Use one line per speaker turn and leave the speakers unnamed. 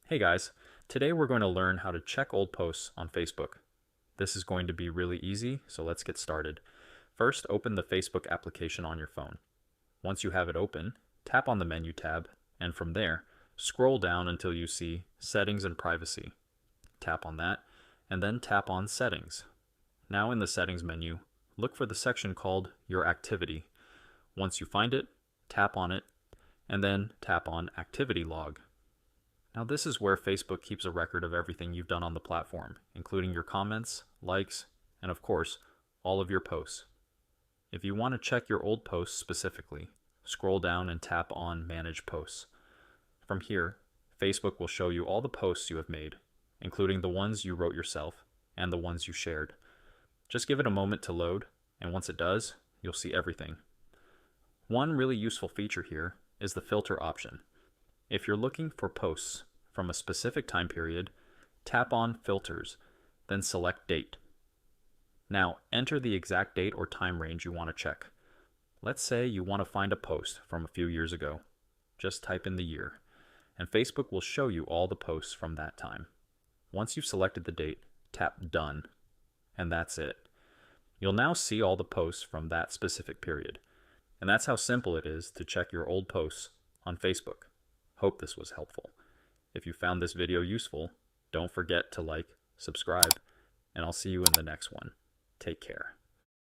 Hey guys, today we're going to learn how to check old posts on Facebook. This is going to be really easy, so let's get started. First, open the Facebook application on your phone. Once you have it open, tap on the menu tab, and from there, scroll down until you see Settings and Privacy. Tap on that, and then tap on Settings. Now in the Settings menu, look for the section called Your Activity. Once you find it, tap on it, and then tap on Activity Log. Now this is where Facebook keeps a record of everything you've done on the platform, including your comments, likes, and of course, all of your posts. If you want to check your old posts specifically, scroll down and tap on Manage Posts. From here, Facebook will show you all the posts you have made, including the ones you wrote yourself and the ones you shared. Just give it a moment to load, and once it does, you'll see everything. One really useful feature here is the filter option. If you're looking for posts from a specific time period, tap on Filters, then select Date. Now, enter the exact date or time range you want to check. Let's say you want to find a post from a few years ago. Just type in the year, and Facebook will show you all the posts from that time. Once you've selected the date, tap Done, and that's it. You'll now see all the posts from that specific period. And that's how simple it is to check your old posts on Facebook. Hope this was helpful. If you found this video useful, don't forget to like, subscribe, and I'll see you in the next one. Take care.